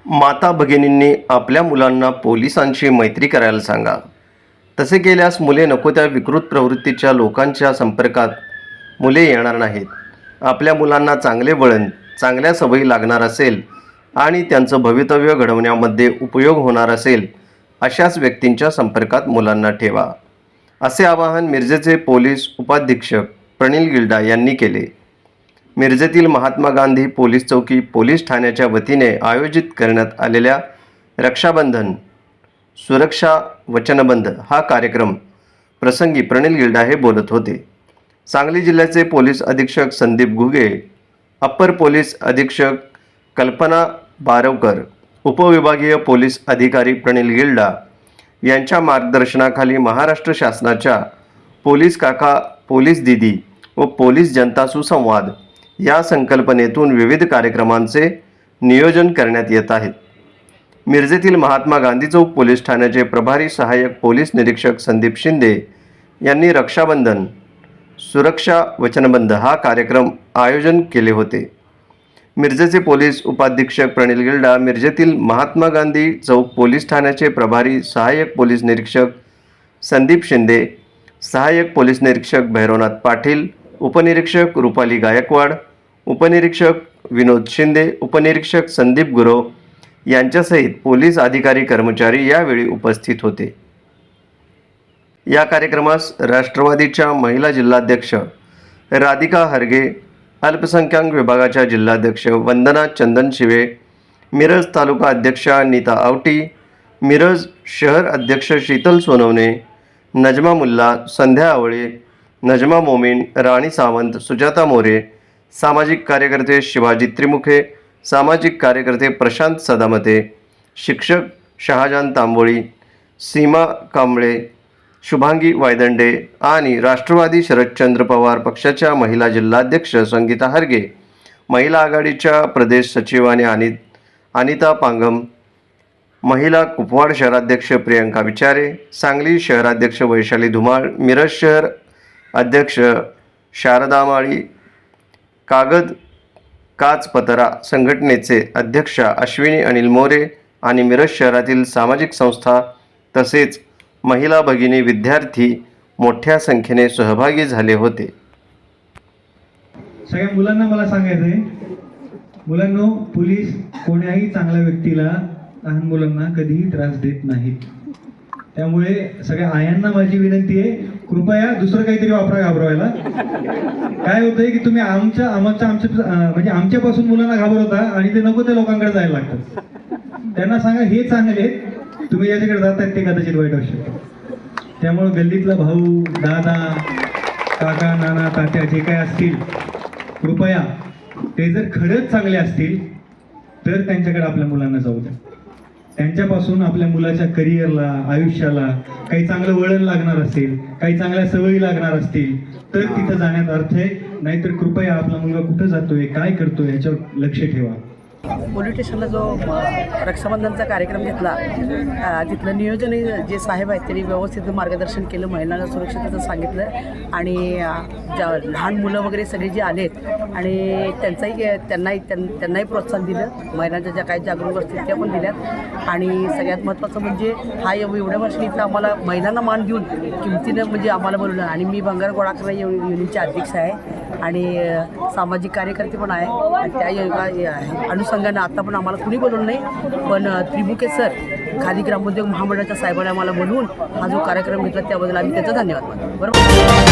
माता भगिनींनी आपल्या मुलांना पोलिसांशी मैत्री करायला सांगा. तसे केल्यास मुले नको त्या विकृत प्रवृत्तीच्या लोकांच्या संपर्कात मुले येणार नाहीत. आपल्या मुलांना चांगले वळण, चांगल्या सवयी लागणार असेल आणि त्यांचं भवितव्य घडवण्यामध्ये उपयोग होणार असेल अशाच व्यक्तींच्या संपर्कात मुलांना ठेवा, असे आवाहन मिरजेचे पोलीस उपाधीक्षक प्रणिल गिल्डा यांनी केले. मिरजेतील महात्मा गांधी पोलीस चौकी पोलीस ठाण्याच्या वतीने आयोजित करण्यात आलेल्या रक्षाबंधन सुरक्षा वचनबंध हा कार्यक्रम प्रसंगी प्रणिल गिल्डा हे बोलत होते. सांगली जिल्ह्याचे पोलीस अधीक्षक संदीप घुगे, अप्पर पोलीस अधीक्षक कल्पना बारवकर, उपविभागीय पोलीस अधिकारी प्रणिल गिल्डा यांच्या मार्गदर्शनाखाली महाराष्ट्र शासनाच्या पोलीस काका, पोलीस दीदी व पोलीस जनता सुसंवाद या संकल्पनेतून विविध कार्यक्रमांचे नियोजन करण्यात येत आहेत. मिरजेतील महात्मा गांधी चौक पोलीस ठाण्याचे प्रभारी सहाय्यक पोलीस निरीक्षक संदीप शिंदे यांनी रक्षाबंधन सुरक्षा वचनबंध हा कार्यक्रम आयोजन केले होते. मिरजेचे पोलीस उपाधीक्षक प्रणिल गिल्डा, मिरजेतील महात्मा गांधी चौक पोलीस ठाण्याचे प्रभारी सहाय्यक पोलीस निरीक्षक संदीप शिंदे, सहाय्यक पोलीस निरीक्षक भैरवनाथ पाटील, उपनिरीक्षक रुपाली गायकवाड, उपनिरीक्षक विनोद शिंदे, उपनिरीक्षक संदीप गुरव यांच्यासहित पोलीस अधिकारी कर्मचारी यावेळी उपस्थित होते. या कार्यक्रमास राष्ट्रवादीच्या महिला जिल्हाध्यक्ष राधिका हरगे, अल्पसंख्याक विभागाच्या जिल्हाध्यक्ष वंदना चंदनशिवे, मिरज तालुका अध्यक्षा नीता आवटी, मिरज शहर अध्यक्ष शीतल सोनवणे, नजमा मुल्ला, संध्या आवळे, नजमा मोमीन, राणी सावंत, सुजाता मोरे, सामाजिक कार्यकर्ते शिवाजी त्रिमुखे, सामाजिक कार्यकर्ते प्रशांत सदामते, शिक्षक शहाजान तांबोळी, सीमा कांबळे, शुभांगी वायदंडे आणि राष्ट्रवादी शरदचंद्र पवार पक्षाच्या महिला जिल्हाध्यक्ष संगीता हरगे, महिला आघाडीच्या प्रदेश सचिव आणि अनिता पांगम, महिला कुपवाड शहराध्यक्ष प्रियंका विचारे, सांगली शहराध्यक्ष वैशाली धुमाळ, मिरज शहर अध्यक्ष शारदा माळी, कागद काचपतरा संघटनेचे अध्यक्षा अश्विनी अनिल मोरे आणि मिरज शहरातील सामाजिक संस्था तसेच महिला भगिनी विद्यार्थी मोठ्या संख्येने सहभागी झाले होते. सगळ्या मुलांना मला सांगायचं आहे, मुलांनो, पोलीस कोण्याही चांगल्या व्यक्तीला, लहान मुलांना कधीही त्रास देत नाहीत. त्यामुळे सगळ्या आयांना माझी विनंती आहे, कृपया दुसरं काहीतरी वापरा घाबरवायला. काय होतंय की तुम्ही म्हणजे आमच्यापासून मुलांना घाबरवता आणि ते नको त्या लोकांकडे जायला लागतात. त्यांना सांगा हे चांगले, तुम्ही ज्याच्याकडे जातायत ते कदाचित वाईट असू शकतं. त्यामुळे गल्लीतला भाऊ, दादा, काका, नाना, तात्या जे काय असतील, कृपया ते जर खरंच चांगले असतील तर त्यांच्याकडे आपल्या मुलांना जाऊ द्या. त्यांच्यापासून आपल्या मुलाच्या करिअरला, आयुष्याला काही चांगलं वळण लागणार असेल, काही चांगल्या सवयी लागणार असतील तर तिथं जाण्यात अर्थ आहे. नाहीतर कृपया आपला मुलगा कुठं जातोय, काय करतोय याच्यावर लक्ष ठेवा. पोलीस स्टेशनला जो रक्षाबंधनचा कार्यक्रम घेतला, तिथलं नियोजन जे साहेब आहेत त्यांनी व्यवस्थित मार्गदर्शन केलं, महिलांना सुरक्षिततेचं सांगितलं आणि लहान मुलं वगैरे सगळे जे आलेत आणि त्यांनाही प्रोत्साहन दिलं. महिलांच्या ज्या काही जागरूक असतील त्या पण दिल्यात आणि सगळ्यात महत्त्वाचं म्हणजे हा एवढ्या वर्षी इथं आम्हाला महिलांना मान देऊन किमतीनं म्हणजे आम्हाला बोलवलं. आणि मी भंगार गोळाकर युनियनचे अध्यक्ष आहे आणि सामाजिक कार्यकर्ते पण आहे आणि त्या अनुषंगानं आता पण आम्हाला कुणी बोलवलं नाही, पण त्रिमुखे सर खादी ग्रामोद्योग महामंडळाच्या साहेबांनी आम्हाला बोलवून हा जो कार्यक्रम घेतला त्याबद्दल आम्ही त्याचा धन्यवाद मानतो. बरोबर.